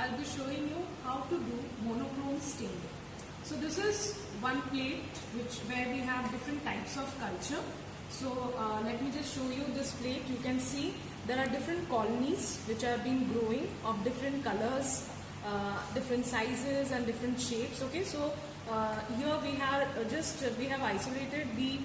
I'll be showing you how to do monochrome staining. So this is one plate where we have different types of culture. So let me just show you this plate. You can see there are different colonies which have been growing of different colors, different sizes and different shapes. Okay, so here we have isolated the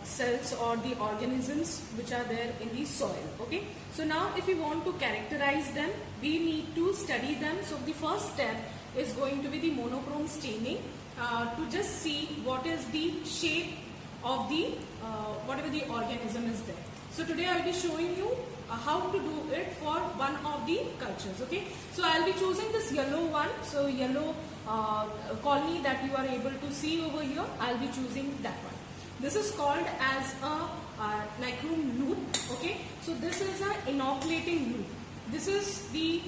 cells or the organisms which are there in the soil. Okay, so now if we want to characterize them, we need to study them. So the first step is going to be the monochrome staining, to just see what is the shape of the whatever the organism is there. So today I will be showing you how to do it for one of the cultures. Okay, so I will be choosing this yellow one. So yellow colony that you are able to see over here, I will be choosing that one. This is called as a nichrome loop. Okay, so this is an inoculating loop. This is the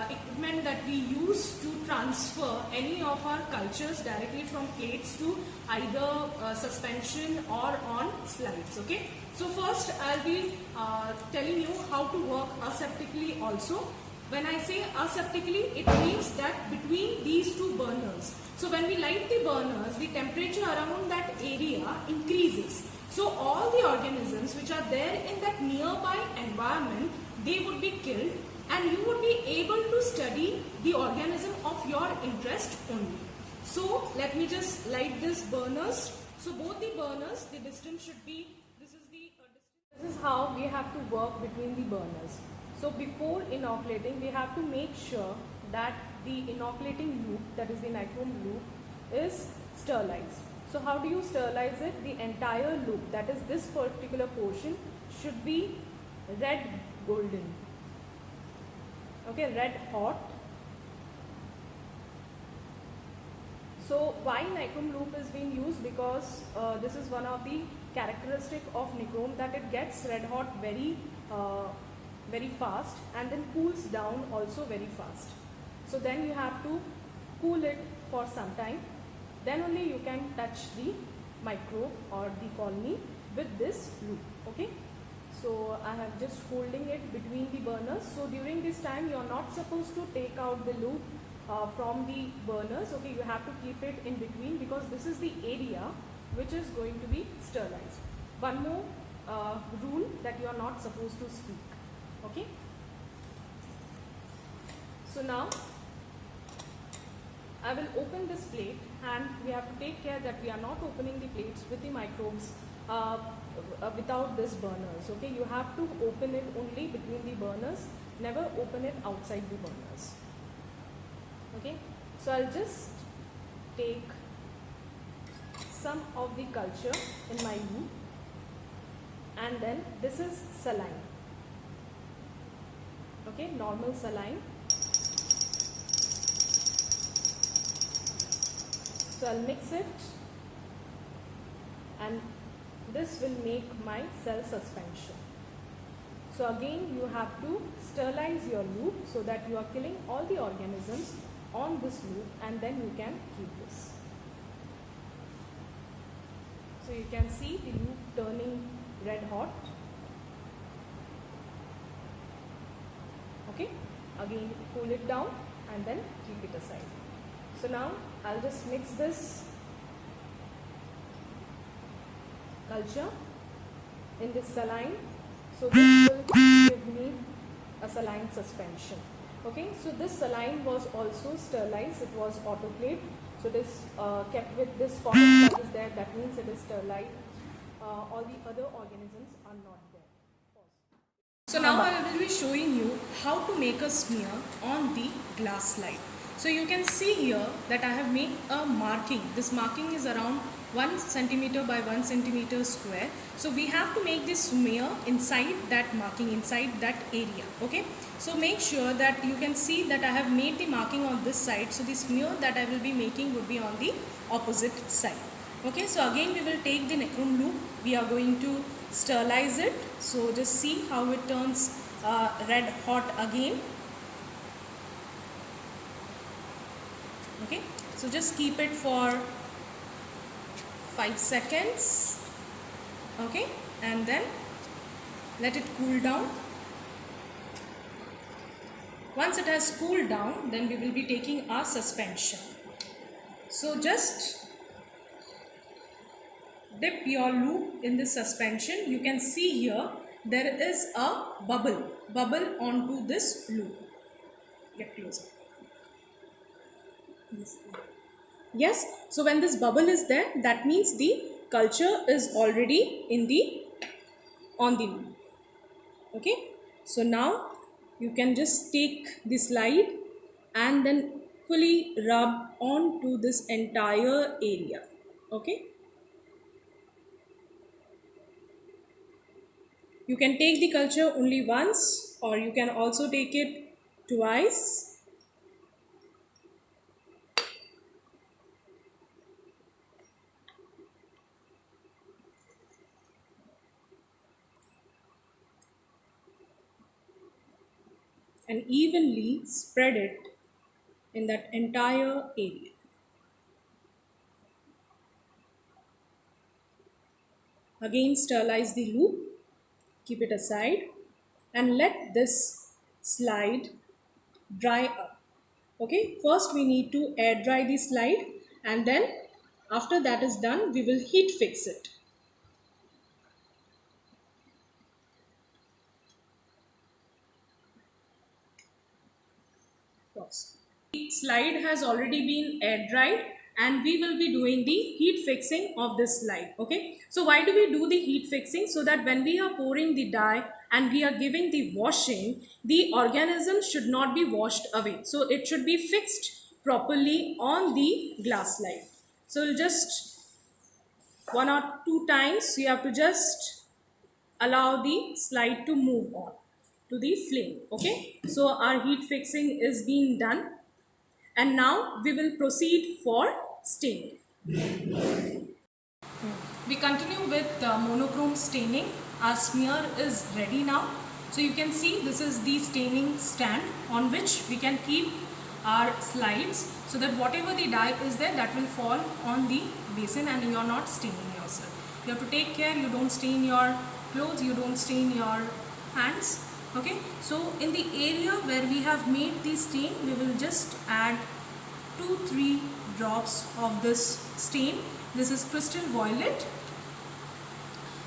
equipment that we use to transfer any of our cultures directly from plates to either suspension or on slides. Okay, so first I'll be telling you how to work aseptically also. When I say aseptically, it means that between these two burners. So when we light the burners, the temperature around that area increases. So all the organisms which are there in that nearby environment, they would be killed, and you would be able to study the organism of your interest only. So let me just light this burners. So both the burners, the distance should be, this is how we have to work between the burners. So before inoculating, we have to make sure that the inoculating loop, that is the nichrome loop, is sterilized. So how do you sterilize it? The entire loop, that is this particular portion, should be red golden. Okay, red hot. So why nichrome loop is being used? Because this is one of the characteristic of nichrome, that it gets red hot very fast and then cools down also very fast. So then you have to cool it for some time. Then only you can touch the microbe or the colony with this loop. Okay. So I have just holding it between the burners. So during this time you are not supposed to take out the loop from the burners. Okay, you have to keep it in between, because this is the area which is going to be sterilized. One more rule that you are not supposed to speak. Okay. So now I will open this plate, and we have to take care that we are not opening the plates with the microbes without this burners. Okay, you have to open it only between the burners, never open it outside the burners. Okay, so I'll just take some of the culture in my loop, and then this is saline. Okay, normal saline. So I'll mix it, and this will make my cell suspension. So again you have to sterilize your loop so that you are killing all the organisms on this loop, and then you can keep this. So you can see the loop turning red hot. Okay, again cool it down and then keep it aside. So now I'll just mix this culture in this saline. So this will give me a saline suspension. Okay, so this saline was also sterilized. It was autoclaved. So this kept with this cotton that is there, that means it is sterilized. All the other organisms are not there. So now I will be showing you how to make a smear on the glass slide. So you can see here that I have made a marking. This marking is around 1 centimeter by 1 centimeter square. So we have to make this smear inside that marking, inside that area. Okay, so make sure that you can see that I have made the marking on this side. So the smear that I will be making would be on the opposite side. Okay, so again we will take the nichrome loop. We are going to sterilize it. So just see how it turns red hot again. Okay, so just keep it for 5 seconds. Okay, and then let it cool down. Once it has cooled down, then we will be taking our suspension. So just dip your loop in this suspension. You can see here there is a bubble onto this loop. Get closer. Yes, so when this bubble is there, that means the culture is already on the loop. Okay, so now you can just take the slide and then fully rub onto this entire area. Okay, you can take the culture only once, or you can also take it twice. And evenly spread it in that entire area. Again, sterilize the loop, keep it aside, and let this slide dry up. Okay, first we need to air dry the slide, and then after that is done, we will heat fix it. Pause. The slide has already been air dried, and we will be doing the heat fixing of this slide. Okay, so why do we do the heat fixing? So that when we are pouring the dye and we are giving the washing, the organism should not be washed away. So it should be fixed properly on the glass slide. So we'll just 1 or 2 times you have to just allow the slide to move on to the flame. Okay, so our heat fixing is being done, and now we will proceed for staining. We continue with monochrome staining. Our smear is ready now. So you can see this is the staining stand on which we can keep our slides, so that whatever the dye is there, that will fall on the basin and you are not staining yourself. You have to take care you don't stain your clothes, you don't stain your hands. Okay, so in the area where we have made the stain, we will just add 2-3 drops of this stain. This is crystal violet,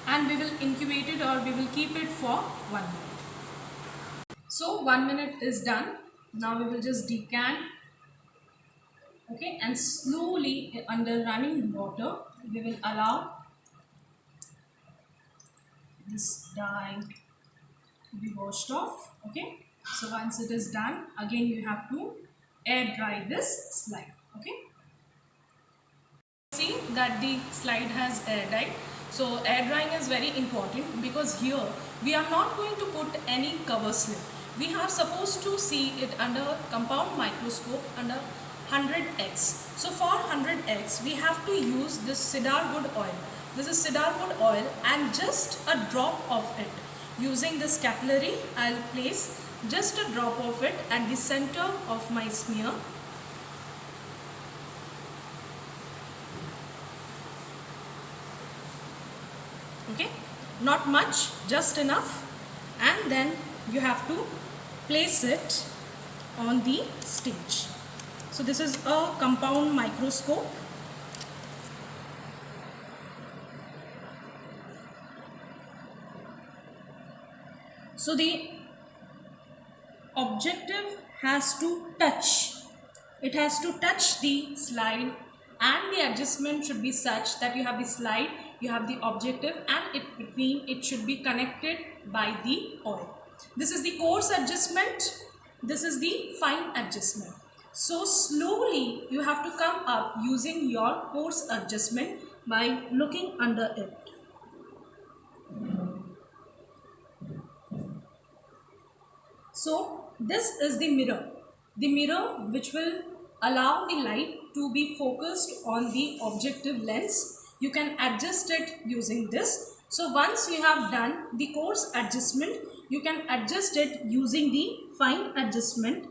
and we will incubate it, or we will keep it for 1 minute. So 1 minute is done. Now we will just decant. Okay, and slowly under running water we will allow this dye to be washed off. Okay, so once it is done, again you have to air dry this slide. Okay, see that the slide has air dried. So air drying is very important, because here we are not going to put any cover slip. We are supposed to see it under compound microscope under 100x. So for 100x we have to use this cedar wood oil. This is cedar wood oil, and just a drop of it. Using this capillary, I'll place just a drop of it at the center of my smear. Okay, not much, just enough, and then you have to place it on the stage. So this is a compound microscope. So the objective has to touch. It has to touch the slide, and the adjustment should be such that you have the slide, you have the objective, and between it should be connected by the oil. This is the coarse adjustment. This is the fine adjustment. So slowly you have to come up using your coarse adjustment by looking under it. So this is the mirror which will allow the light to be focused on the objective lens. You can adjust it using this. So once you have done the coarse adjustment, you can adjust it using the fine adjustment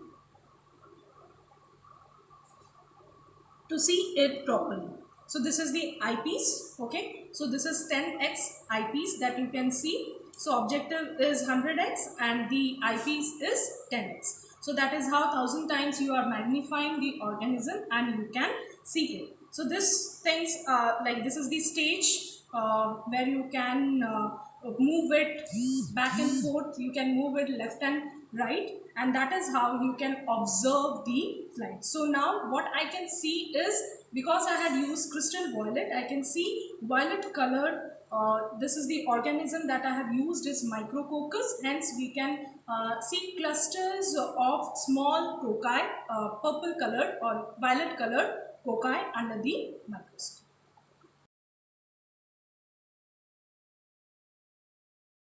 to see it properly. So this is the eyepiece. Okay, so this is 10x eyepiece that you can see. So objective is 100x and the eyepiece is 10x. So that is how 1,000 times you are magnifying the organism and you can see it. So this things like this is the stage where you can move it back and forth, you can move it left and right, and that is how you can observe the light. So now what I can see is, because I had used crystal violet, I can see violet color. This is the organism that I have used is Micrococcus, hence we can see clusters of small cocci, purple colored or violet colored cocci under the microscope.